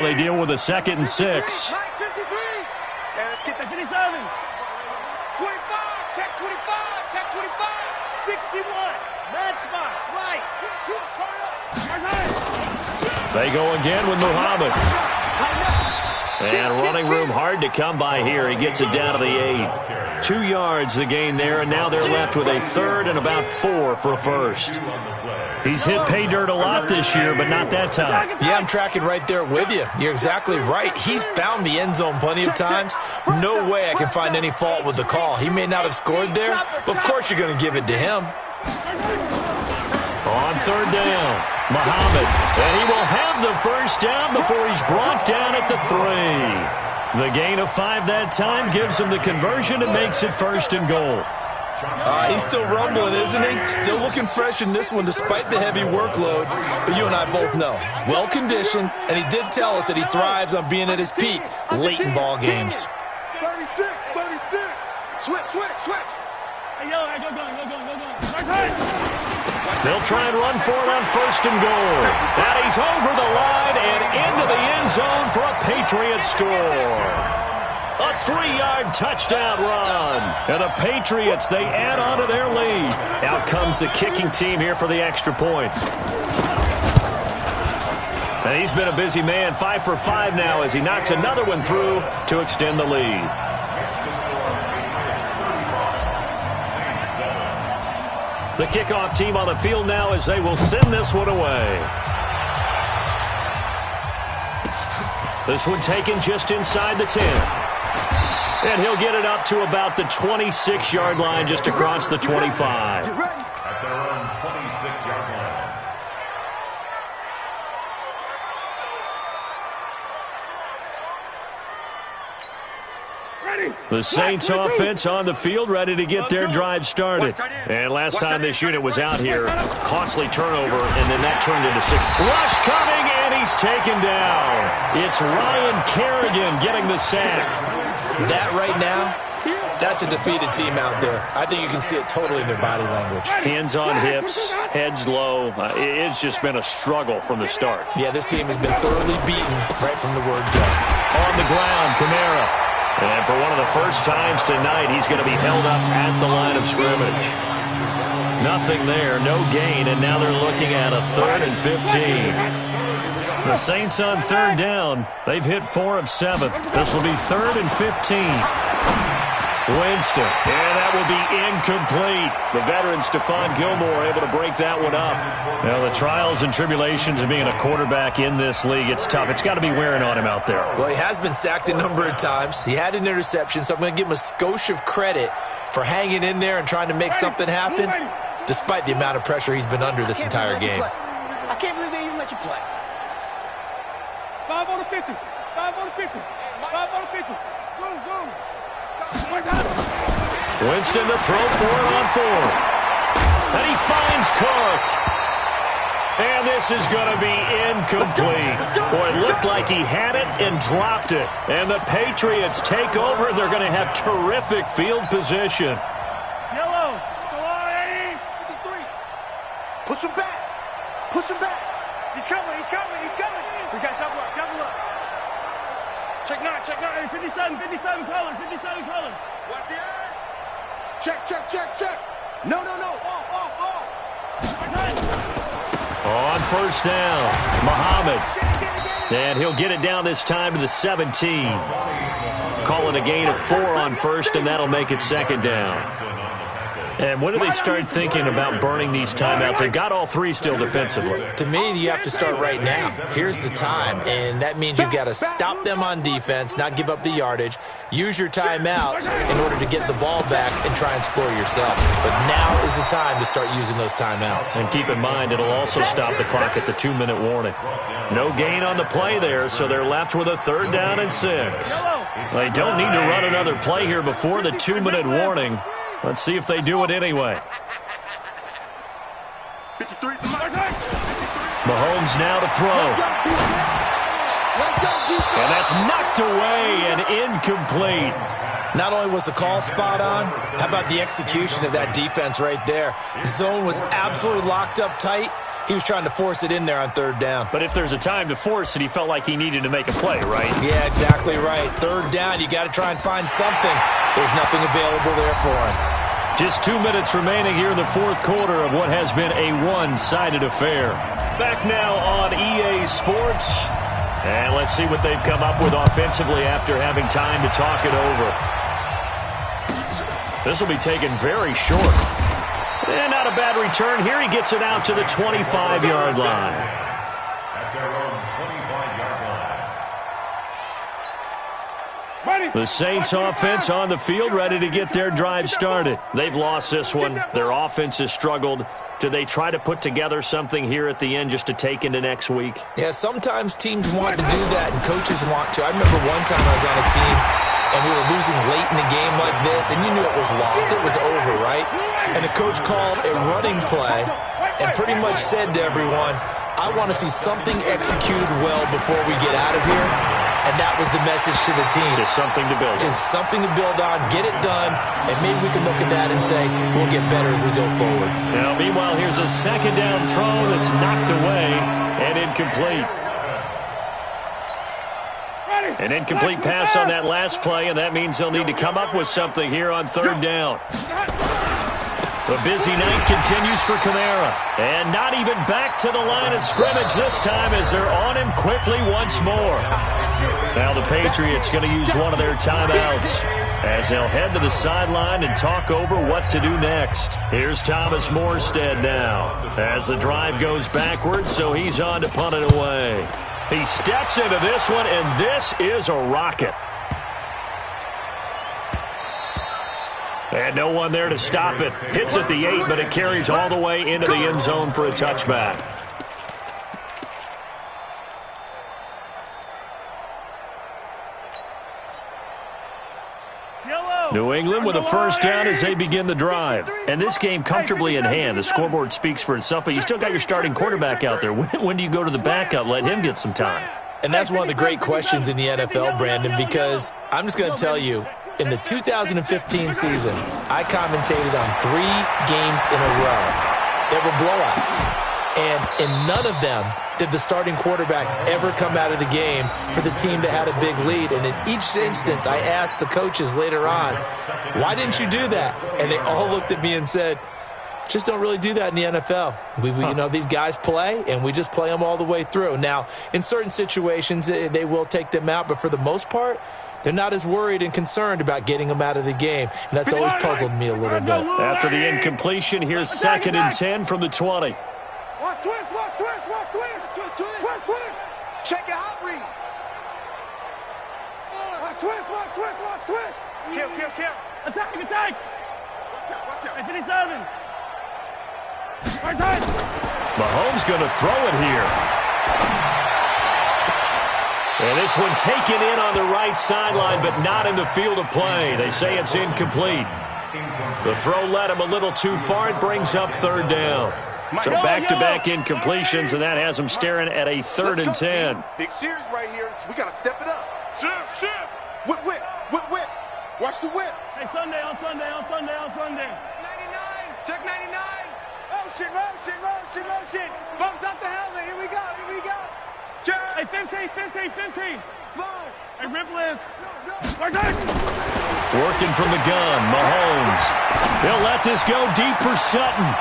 They deal with a 2nd and 6. Yeah, let's get the 57. 25, check 25, check 25. 61, matchbox, right. They go again with Muhammad. And running room hard to come by here. He gets it down to the 8. 2 yards the gain there, and now they're left with a 3rd and about 4 for a first. He's hit pay dirt a lot this year, but not that time. Yeah, I'm tracking right there with you. You're exactly right. He's found the end zone plenty of times. No way I can find any fault with the call. He may not have scored there, but of course you're going to give it to him. On 3rd down, Muhammad. And he will have the first down before he's brought down at the 3. The gain of 5 that time gives him the conversion and makes it 1st and goal. He's still rumbling, isn't he? Still looking fresh in this one despite the heavy workload. But you and I both know, well-conditioned, and he did tell us that he thrives on being at his peak late in ball games. 36. Switch. Hey, go. They'll try and run for it on 1st and goal. And he's over the line and into the end zone for a Patriot score. A 3-yard touchdown run. And the Patriots, they add on to their lead. Out comes the kicking team here for the extra point. And he's been a busy man, 5 for 5 now as he knocks another one through to extend the lead. The kickoff team on the field now as they will send this one away. This one taken just inside the 10. And he'll get it up to about the 26-yard line just across the 25. At their own 26-yard line. The Saints offense on the field, ready to get their drive started. And last time this unit was out here, costly turnover, and then that turned into 6. Rush coming, and he's taken down. It's Ryan Kerrigan getting the sack. That right now, that's a defeated team out there. I think you can see it totally in their body language. Hands on hips, heads low. It's just been a struggle from the start. Yeah, this team has been thoroughly beaten right from the word go. On the ground, Kamara. And for one of the first times tonight, he's going to be held up at the line of scrimmage. Nothing there, no gain, and now they're looking at a 3rd and 15. The Saints on 3rd down. They've hit 4 of 7. This will be 3rd and 15. Winston, and that will be incomplete. The veteran Stephon Gilmore able to break that one up. Now, the trials and tribulations of being a quarterback in this league, it's tough. It's got to be wearing on him out there. Well, he has been sacked a number of times. He had an interception, so I'm going to give him a skosh of credit for hanging in there and trying to make something happen, despite the amount of pressure he's been under this entire game. I can't believe they even let you play. 5 on the 50. 5 on the 50. 5 on the 50. Zoom. Winston to throw for it on 4th. And he finds Cook. And this is going to be incomplete. Boy, it looked like he had it and dropped it. And the Patriots take over. They're going to have terrific field position. Yellow. Go on, 53. Push him back. He's coming. We got double up. Check 9. 57 colors. Watch the eye. Check. No. Off. On 1st down, Muhammad. And he'll get it down this time to the 17. Calling a gain of 4 on 1st, and that'll make it 2nd down. And when do they start thinking about burning these timeouts? They've got all 3 still defensively. To me, you have to start right now. Here's the time, and that means you've got to stop them on defense, not give up the yardage, use your timeouts in order to get the ball back and try and score yourself. But now is the time to start using those timeouts. And keep in mind, it'll also stop the clock at the 2-minute warning. No gain on the play there, so they're left with a 3rd down and 6. They don't need to run another play here before the 2-minute warning. Let's see if they do it anyway. 53. Mahomes now to throw. And that's knocked away and incomplete. Not only was the call spot on, how about the execution of that defense right there? The zone was absolutely locked up tight. he was trying to force it in there on third down. But if there's a time to force it, he felt like he needed to make a play, right? Yeah, exactly right. Third down, you got to try and find something. There's nothing available there for him. Just 2 minutes remaining here in the fourth quarter of what has been a one-sided affair. Back now on EA Sports. And let's see what they've come up with offensively after having time to talk it over. This will be taken very short. And not a bad return here. He gets it out to the 25-yard line. At their own 25-yard line. The Saints offense on the field, ready to get their drive started. They've lost this one. Their offense has struggled. Do they try to put together something here at the end just to take into next week? Yeah, sometimes teams want to do that, and coaches want to. I remember one time I was on a team, and we were losing late in a game like this, and you knew it was lost. It was over, right? And the coach called a running play and pretty much said to everyone, I want to see something executed well before we get out of here. And that was the message to the team. Just something to build on. Just something to build on, get it done, and maybe we can look at that and say, we'll get better as we go forward. Now, meanwhile, here's a second down throw that's knocked away and incomplete. An incomplete pass on that last play, and that means they'll need to come up with something here on third down. The busy night continues for Kamara. And not even back to the line of scrimmage this time as they're on him quickly once more. Now the Patriots going to use one of their timeouts as they'll head to the sideline and talk over what to do next. Here's Thomas Morstead now as the drive goes backwards, so he's on to punt it away. He steps into this one, and this is a rocket. And no one there to stop it. Hits at the 8, but it carries all the way into the end zone for a touchback. New England with a first down as they begin the drive. And this game comfortably in hand. The scoreboard speaks for itself, but you still got your starting quarterback out there. When do you go to the backup? Let him get some time. And that's one of the great questions in the NFL, Brandon, because I'm just going to tell you, in the 2015 season, I commentated on 3 games in a row that were blowouts. And in none of them did the starting quarterback ever come out of the game for the team that had a big lead. And in each instance, I asked the coaches later on, why didn't you do that? And they all looked at me and said, just don't really do that in the NFL. You know, these guys play, and we just play them all the way through. Now, in certain situations, they will take them out, but for the most part, they're not as worried and concerned about getting them out of the game, and that's always puzzled me a little bit. After the incompletion, here's 2nd and 10 from the 20. Watch twist, watch twist, watch twist. Twist, twist. Check your hot read. Watch twist, watch twist, watch twist. Kill. Attack. Watch out. Hey, 57. Right side. Mahomes going to throw it here. And this one taken in on the right sideline, but not in the field of play. They say it's incomplete. The throw led him a little too far. It brings up third down. So back-to-back incompletions, and that has him staring at a 3rd and 10. Big series right here, so we got to step it up. Shift. Whip. Watch the whip. Hey, Sunday. 99. Check 99. Motion. Bumps out the helmet. Here we go. Check. Hey, 15. Smalls. Hey, rip lift. Right side. Working from the gun, Mahomes. They'll let this go deep for Sutton.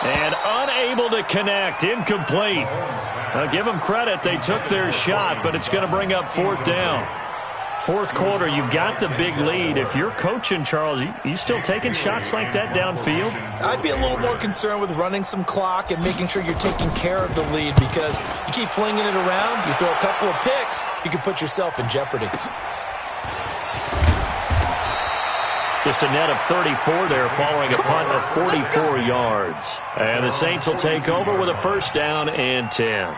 And unable to connect, incomplete. Now give them credit, they took their shot, but it's going to bring up 4th down. Fourth quarter, you've got the big lead. If you're coaching, Charles, you still taking shots like that downfield? I'd be a little more concerned with running some clock and making sure you're taking care of the lead, because you keep flinging it around, you throw a couple of picks, you can put yourself in jeopardy. Just a net of 34 there following a punt of 44 yards. And the Saints will take over with a first down and 10.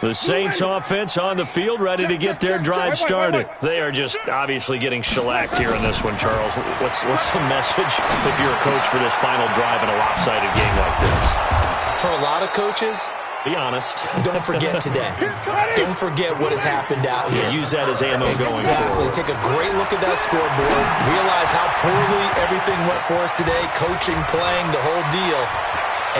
The Saints offense on the field, ready to get their drive started. They are just obviously getting shellacked here in this one, Charles. What's the message if you're a coach for this final drive in a lopsided game like this? For a lot of coaches, Be honest. Don't forget today. Don't forget what has happened out here. Use that as ammo going forward. Exactly. Take a great look at that scoreboard. Realize how poorly everything went for us today. Coaching, playing, the whole deal.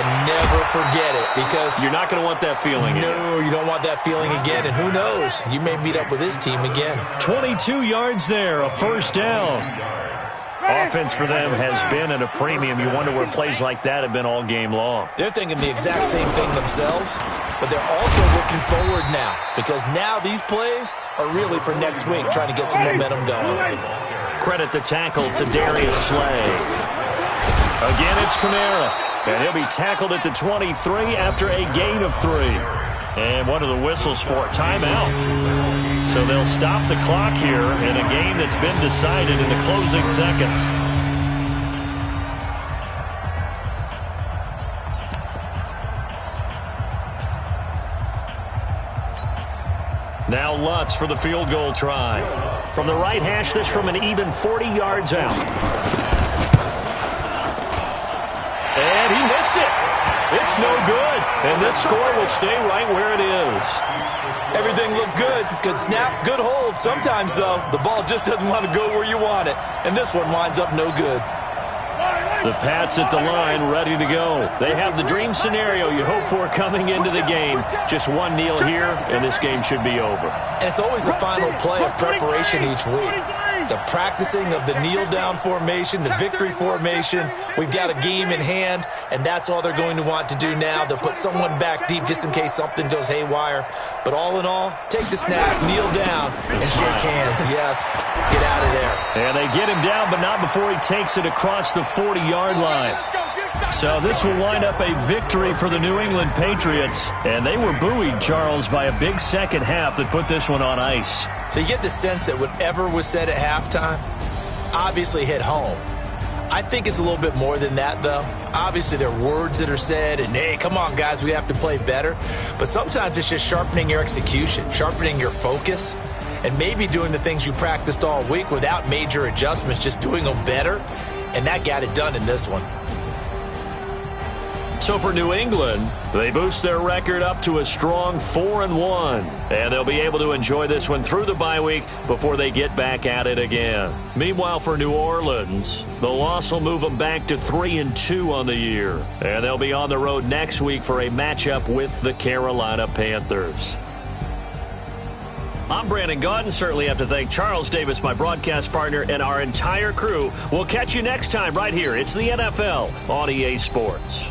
And never forget it, because you're not going to want that feeling again. No, you don't want that feeling again. And who knows? You may meet up with this team again. 22 yards there, a first down. Offense for them has been at a premium. You wonder where plays like that have been all game long. They're thinking the exact same thing themselves, but they're also looking forward now, because now these plays are really for next week, trying to get some momentum going. Credit the tackle to Darius Slay. Again, it's Kamara, and he'll be tackled at the 23 after a gain of 3. And one of the whistles for a timeout. So they'll stop the clock here in a game that's been decided in the closing seconds. Now Lutz for the field goal try. From the right hash, this from an even 40 yards out. And he missed it. It's no good. And this score will stay right where it is. Everything looked good. Good snap, good hold. Sometimes, though, the ball just doesn't want to go where you want it. And this one winds up no good. The Pats at the line, ready to go. They have the dream scenario you hope for coming into the game. Just one kneel here, and this game should be over. And it's always the final play of preparation each week. The practicing of the kneel-down formation, the victory formation. We've got a game in hand, and that's all they're going to want to do now. They'll put someone back deep just in case something goes haywire. But all in all, take the snap, kneel down, and shake hands. Yes, get out of there. And they get him down, but not before he takes it across the 40-yard line. So this will wind up a victory for the New England Patriots. And they were buoyed, Charles, by a big second half that put this one on ice. So you get the sense that whatever was said at halftime obviously hit home. I think it's a little bit more than that, though. Obviously, there are words that are said, and, hey, come on, guys, we have to play better. But sometimes it's just sharpening your execution, sharpening your focus, and maybe doing the things you practiced all week without major adjustments, just doing them better. And that got it done in this one. So for New England, they boost their record up to a strong 4-1. And they'll be able to enjoy this one through the bye week before they get back at it again. Meanwhile, for New Orleans, the loss will move them back to 3-2 on the year. And they'll be on the road next week for a matchup with the Carolina Panthers. I'm Brandon Gaudin. Certainly have to thank Charles Davis, my broadcast partner, and our entire crew. We'll catch you next time right here. It's the NFL on EA Sports.